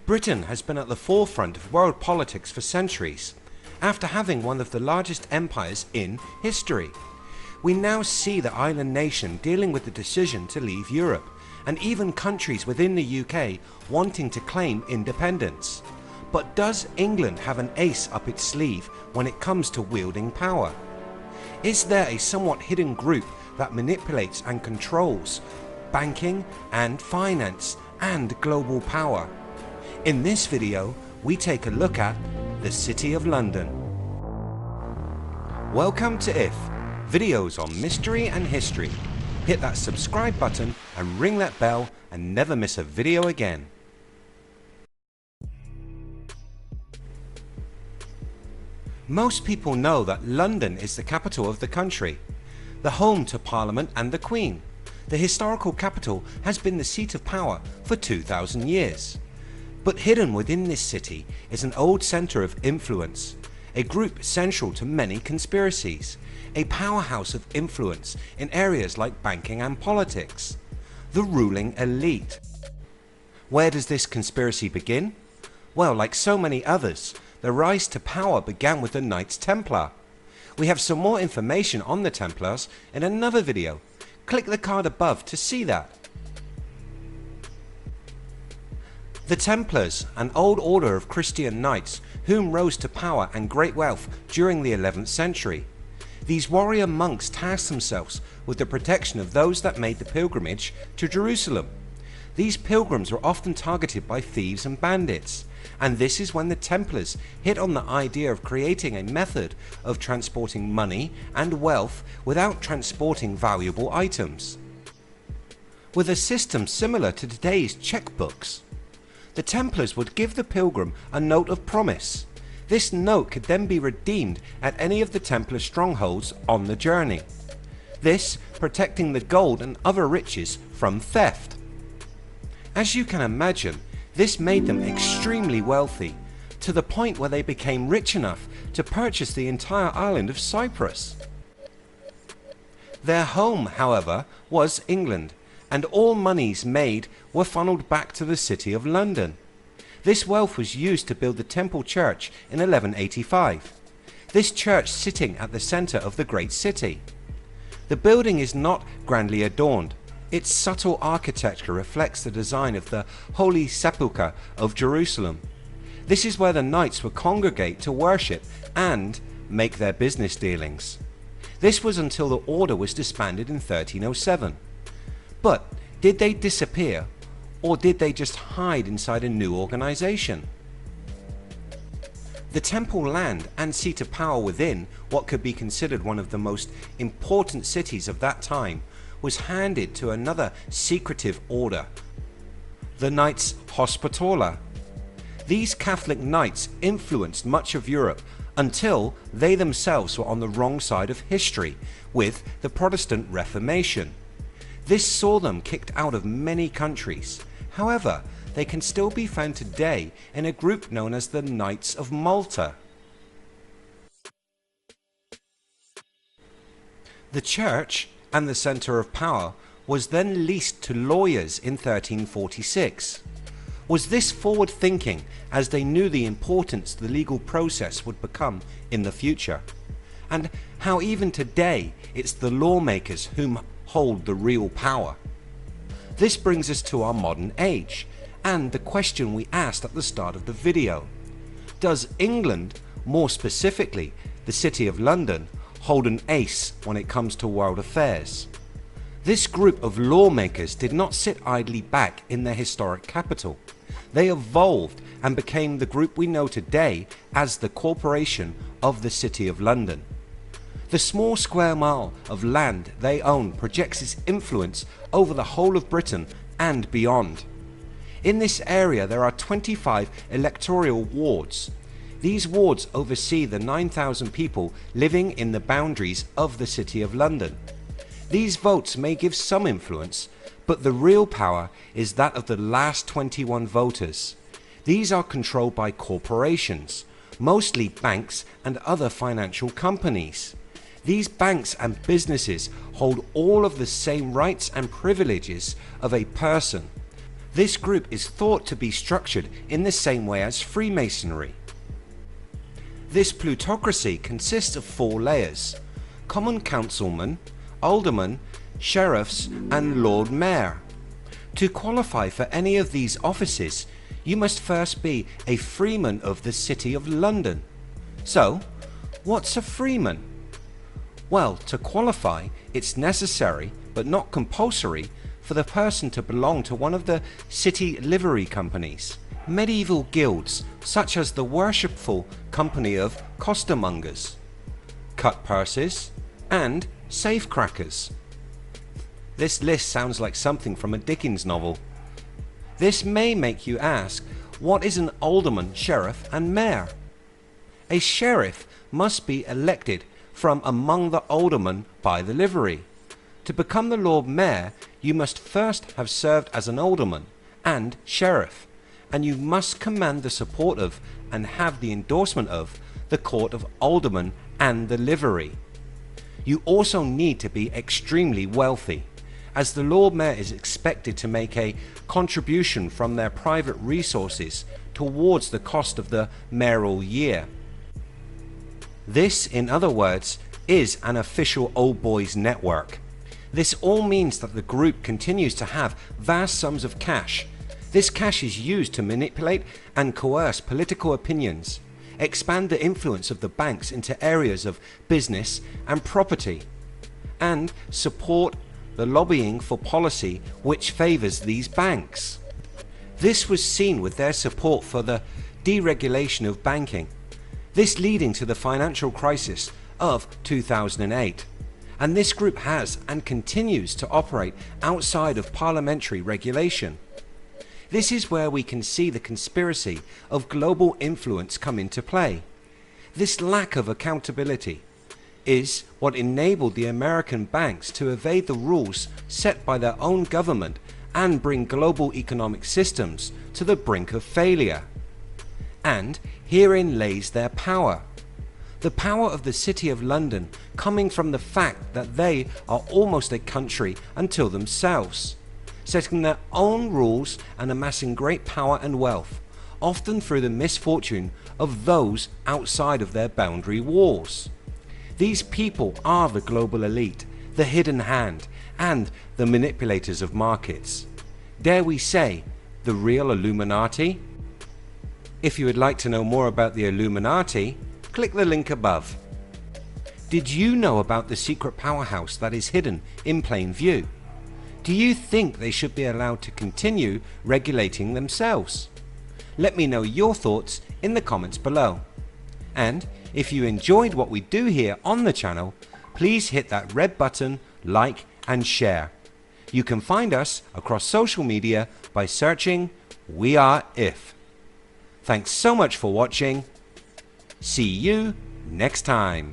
Britain has been at the forefront of world politics for centuries, after having one of the largest empires in history. We now see the island nation dealing with the decision to leave Europe, and even countries within the UK wanting to claim independence. But does England have an ace up its sleeve when it comes to wielding power? Is there a somewhat hidden group that manipulates and controls banking and finance and global power? In this video, we take a look at the City of London. Welcome to IF, videos on mystery and history. Hit that subscribe button and ring that bell and never miss a video again. Most people know that London is the capital of the country, the home to Parliament and the Queen. The historical capital has been the seat of power for 2,000 years. But hidden within this city is an old centre of influence, a group central to many conspiracies, a powerhouse of influence in areas like banking and politics, the ruling elite. Where does this conspiracy begin? Well, like so many others, the rise to power began with the Knights Templar. We have some more information on the Templars in another video. Click the card above to see that. The Templars, an old order of Christian knights whom rose to power and great wealth during the 11th century. These warrior monks tasked themselves with the protection of those that made the pilgrimage to Jerusalem. These pilgrims were often targeted by thieves and bandits, and this is when the Templars hit on the idea of creating a method of transporting money and wealth without transporting valuable items, with a system similar to today's checkbooks. The Templars would give the pilgrim a note of promise. This note could then be redeemed at any of the Templar strongholds on the journey, this protecting the gold and other riches from theft. As you can imagine, this made them extremely wealthy, to the point where they became rich enough to purchase the entire island of Cyprus. Their home, however, was England, and all monies made were funneled back to the City of London. This wealth was used to build the Temple Church in 1185, this church sitting at the centre of the great city. The building is not grandly adorned. Its subtle architecture reflects the design of the Holy Sepulchre of Jerusalem. This is where the knights would congregate to worship and make their business dealings. This was until the order was disbanded in 1307. But did they disappear, or did they just hide inside a new organization? The temple land and seat of power within what could be considered one of the most important cities of that time was handed to another secretive order, the Knights Hospitaller. These Catholic knights influenced much of Europe until they themselves were on the wrong side of history with the Protestant Reformation. This saw them kicked out of many countries. However, they can still be found today in a group known as the Knights of Malta. The church and the centre of power was then leased to lawyers in 1346. Was this forward thinking, as they knew the importance the legal process would become in the future, and how even today it's the lawmakers whom hold the real power? This brings us to our modern age and the question we asked at the start of the video. Does England, more specifically the City of London, hold an ace when it comes to world affairs? This group of lawmakers did not sit idly back in their historic capital. They evolved and became the group we know today as the Corporation of the City of London. The small square mile of land they own projects its influence over the whole of Britain and beyond. In this area there are 25 electoral wards. These wards oversee the 9,000 people living in the boundaries of the City of London. These votes may give some influence, but the real power is that of the last 21 voters. These are controlled by corporations, mostly banks and other financial companies. These banks and businesses hold all of the same rights and privileges of a person. This group is thought to be structured in the same way as Freemasonry. This plutocracy consists of 4 layers: common councilmen, aldermen, sheriffs and Lord Mayor. To qualify for any of these offices, you must first be a freeman of the City of London. So, what's a freeman? Well, to qualify, it's necessary, but not compulsory, for the person to belong to one of the city livery companies, medieval guilds such as the Worshipful Company of Costermongers, Cut Purses and Safecrackers. This list sounds like something from a Dickens novel. This may make you ask, what is an alderman, sheriff and mayor? A sheriff must be elected from among the aldermen by the livery. To become the Lord Mayor, you must first have served as an alderman and sheriff, and you must command the support of and have the endorsement of the Court of Aldermen and the livery. You also need to be extremely wealthy, as the Lord Mayor is expected to make a contribution from their private resources towards the cost of the mayoral year. This, in other words, is an official old boys network. This all means that the group continues to have vast sums of cash. This cash is used to manipulate and coerce political opinions, expand the influence of the banks into areas of business and property, and support the lobbying for policy which favours these banks. This was seen with their support for the deregulation of banking, this leading to the financial crisis of 2008. And this group has and continues to operate outside of parliamentary regulation. This is where we can see the conspiracy of global influence come into play. This lack of accountability is what enabled the American banks to evade the rules set by their own government and bring global economic systems to the brink of failure. And herein lays their power. The power of the City of London coming from the fact that they are almost a country unto themselves, setting their own rules and amassing great power and wealth, often through the misfortune of those outside of their boundary walls. These people are the global elite, the hidden hand, and the manipulators of markets. Dare we say, the real Illuminati? If you would like to know more about the Illuminati, click the link above. Did you know about the secret powerhouse that is hidden in plain view? Do you think they should be allowed to continue regulating themselves? Let me know your thoughts in the comments below. And if you enjoyed what we do here on the channel, please hit that red button, like and share. You can find us across social media by searching We Are If. Thanks so much for watching. See you next time.